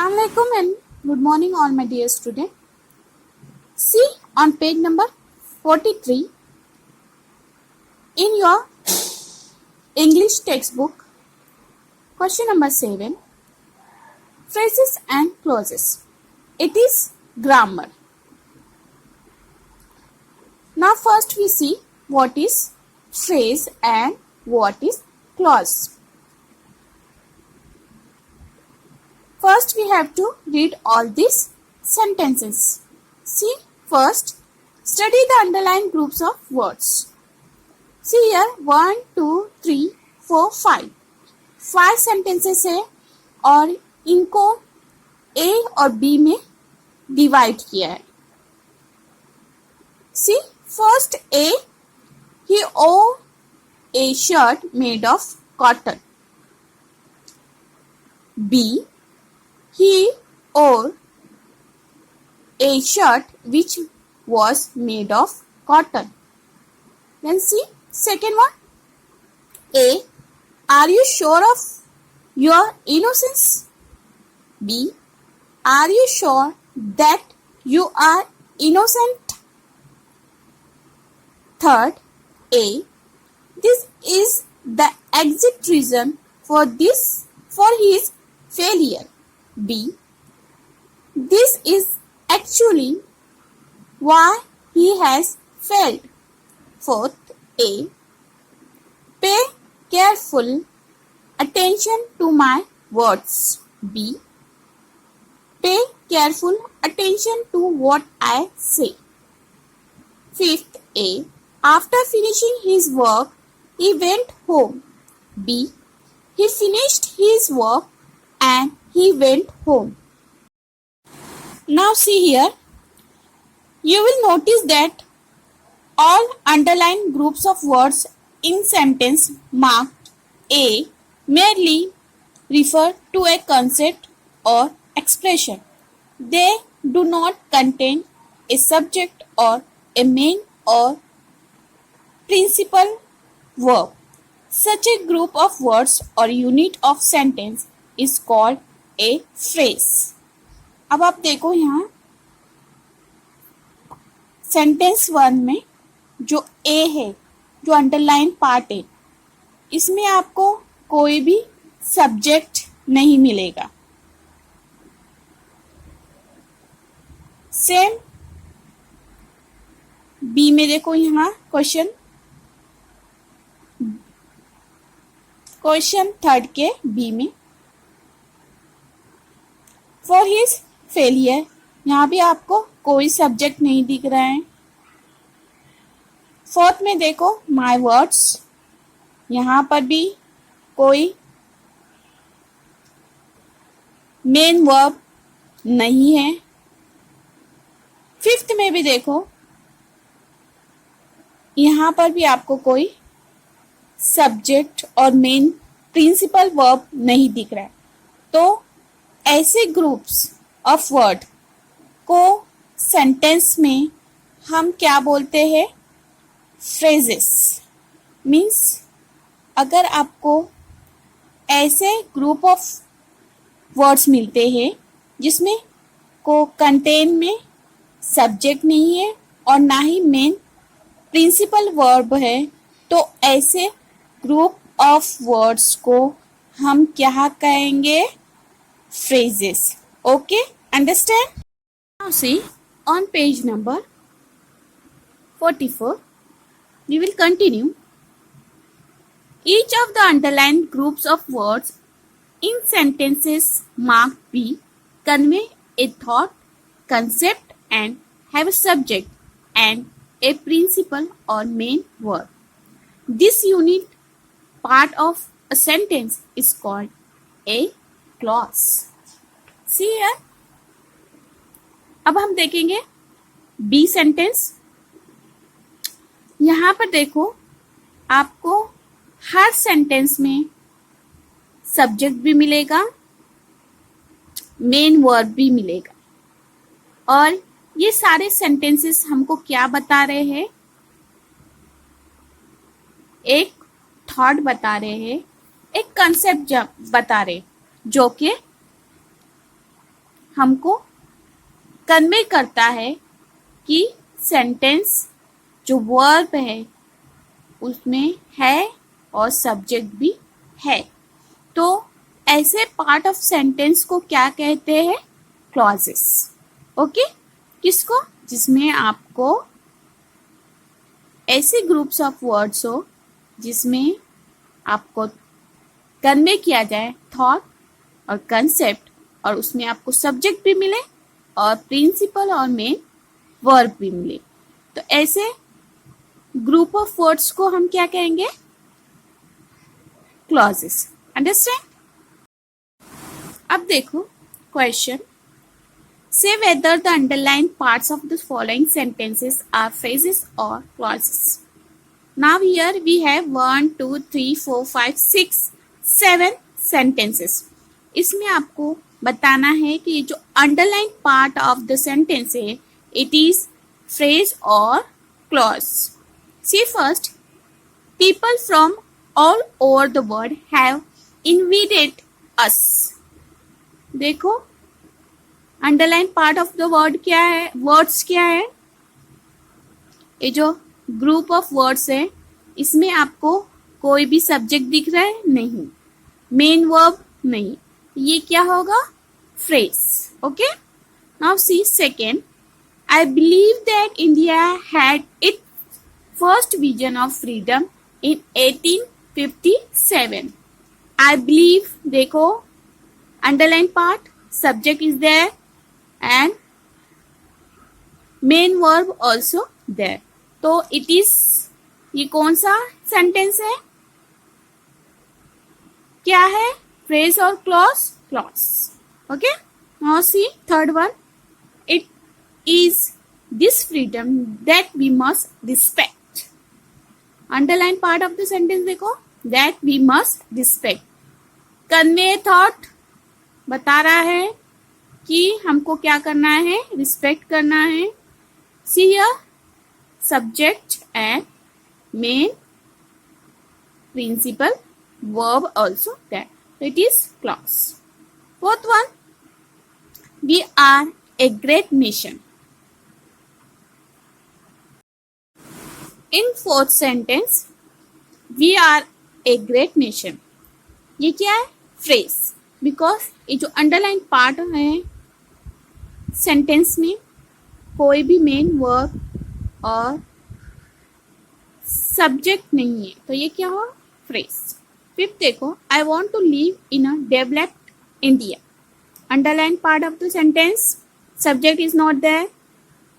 Assalamualaikum and good morning all my dear student. See on page number 43 in your English textbook, question number 7, phrases and clauses. It is grammar. Now first we see what is phrase and what is clause. First we have to read all these sentences. See, first study the underlined groups of words. See here 1, 2, 3, 4, 5. 5 sentences है और इनको A और B में divide किया है. See, first A, he wore a shirt made of cotton. B, he wore a shirt which was made of cotton. Then see, second one. A, are you sure of your innocence? B, are you sure that you are innocent? Third, A, this is the exact reason for his failure. B, this is actually why he has failed. Fourth, A, pay careful attention to my words. B, pay careful attention to what I say. Fifth, A, after finishing his work, he went home. B, he finished his work and he went home. Now see here, you will notice that all underlined groups of words in sentence marked A merely refer to a concept or expression. They do not contain a subject or a main or principal verb. Such a group of words or unit of sentence is called a phrase. अब आप देखो यहाँ sentence 1 में जो ए है, जो underline part है, इसमें आपको कोई भी सब्जेक्ट नहीं मिलेगा. सेम बी में देखो यहाँ क्वेश्चन थर्ड के बी में फॉर हिज फेलियर, यहाँ भी आपको कोई सब्जेक्ट नहीं दिख रहा है. फोर्थ में देखो माय वर्ड्स, यहाँ पर भी कोई मेन वर्ब नहीं है. फिफ्थ में भी देखो, यहाँ पर भी आपको कोई सब्जेक्ट और मेन प्रिंसिपल वर्ब नहीं दिख रहा है. तो ऐसे ग्रुप्स ऑफ वर्ड को सेंटेंस में हम क्या बोलते हैं? फ्रेजेस. मीन्स अगर आपको ऐसे ग्रुप ऑफ वर्ड्स मिलते हैं जिसमें को कंटेन में सब्जेक्ट नहीं है और ना ही मेन प्रिंसिपल वर्ब है, तो ऐसे ग्रुप ऑफ वर्ड्स को हम क्या कहेंगे? phrases. Okay, understand? Now see on page number 44, we will continue. Each of the underlined groups of words in sentences marked B convey a thought, concept and have a subject and a principal or main verb. This unit part of a sentence is called a clause. See here. अब हम देखेंगे B sentence. यहाँ पर देखो, आपको हर sentence में subject भी मिलेगा, मेन वर्ब भी मिलेगा. और ये सारे सेंटेंसेस हमको क्या बता रहे हैं? एक थॉट बता रहे हैं, एक कंसेप्ट बता रहे, जो कि हमको कन्वे करता है कि सेंटेंस जो वर्ब है उसमें है और सब्जेक्ट भी है। तो ऐसे पार्ट ऑफ सेंटेंस को क्या कहते हैं? क्लॉजेस। ओके, किसको? जिसमें आपको ऐसे ग्रुप्स ऑफ वर्ड्स हो जिसमें आपको कन्वे किया जाए थॉट और कंसेप्ट, और उसमें आपको सब्जेक्ट भी मिले और प्रिंसिपल और मेन वर्ब भी मिले। तो ऐसे ग्रुप ऑफ वर्ड्स को हम क्या कहेंगे? क्लॉजेस। अंडरस्टैंड? अब देखो question, say whether the underlined parts of the following sentences are phrases or clauses. Now here we have 1, 2, 3, 4, 5, 6, 7 sentences. इसमें आपको बताना है कि जो underlined part of the sentence है, it is phrase or clause. See first, people from all over the world have invaded us. देखो underline part of the word क्या है? वर्ड्स क्या है? ये जो ग्रुप ऑफ वर्ड्स है इसमें आपको कोई भी सब्जेक्ट दिख रहा है? नहीं। Main verb? नहीं। ये क्या होगा? Phrase. Okay, now see second, I believe that India had it first vision of freedom in 1857. I believe, देखो underline part, subject is there and main verb also there. तो it is, ये कौन सा sentence है? क्या है? Phrase और clause? Clause. Okay, now see third one, it is this freedom that we must respect. Underline part of the sentence देखो, that we must respect. Convey thought, बता रहा है कि हमको क्या करना है? रिस्पेक्ट करना है। See here subject and main principal verb also that it is clause. Fourth one, we are a great nation. In fourth sentence, we are a great nation, ये क्या है? फ्रेज। बिकॉज ये जो अंडरलाइन पार्ट है sentence में कोई भी main verb और सब्जेक्ट नहीं है, तो ये क्या हो? फ्रेज। फिफ्थ देखो, I want to live in a developed India. Underline part of the sentence, subject is not there,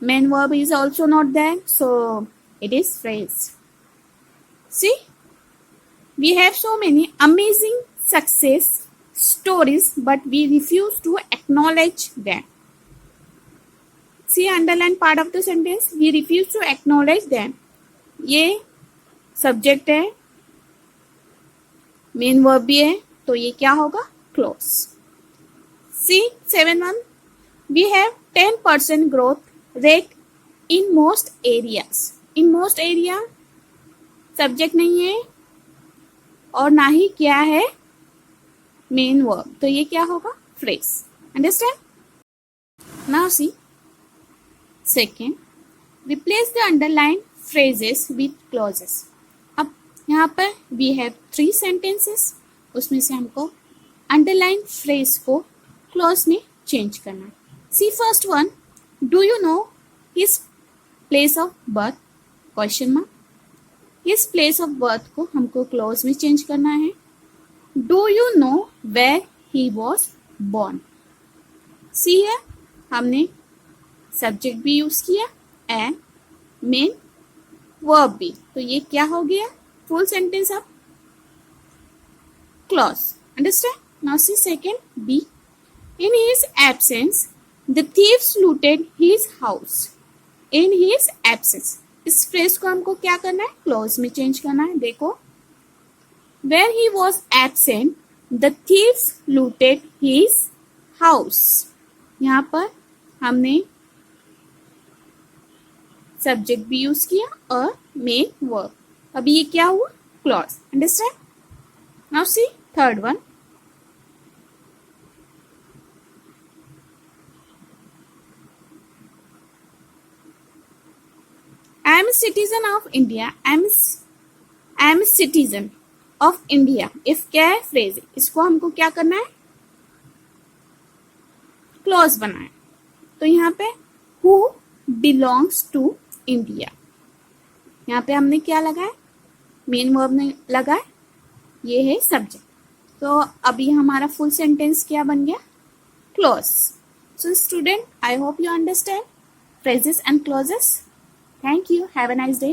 main verb is also not there, so it is phrase. See, we have so many amazing success stories but we refuse to acknowledge them. See underline part of the sentence, we refuse to acknowledge them. ये subject है, main verb भी है, तो ये क्या होगा? Close. See 7-1, we have 10% growth rate in most areas. In most area subject नहीं है और ना ही क्या है? मेन वर्ब, तो ये क्या होगा? Phrase. Understand? Now see second, replace the underline phrases with clauses. अब यहाँ पर वी हैव 3 सेंटेंसेस, उसमें से हमको अंडरलाइन फ्रेज को क्लॉज में चेंज करना है. See first one, do you know his place of birth? Question mark. His place of birth को हमको क्लॉज में चेंज करना है. Do you know where he was born? See here, हमने सब्जेक्ट भी यूज किया एंड मेन वर्ब भी, तो ये क्या हो गया? Full sentence of clause. Understand? Now see second B, in his absence the thieves looted his house. In his absence, इस फ्रेज को हमको क्या करना है? क्लॉज में चेंज करना है. देखो, where he was absent, the thieves looted his house. यहाँ पर हमने सब्जेक्ट भी यूज किया और मेन वर्ब. अभी ये क्या हुआ? Clause. Understand? Now see third one, am citizen of India, am citizen of India, if क्या है फ्रेज, इसको हमको क्या करना है, क्लॉज बनाए। तो यहाँ पे हु बिलोंग्स टू इंडिया, यहाँ पे हमने क्या लगाया, मेन वर्ब ने लगाया, ये है सब्जेक्ट। तो अभी हमारा फुल सेंटेंस क्या बन गया, clause. So student, I hope you understand phrases and clauses. Thank you. Have a nice day.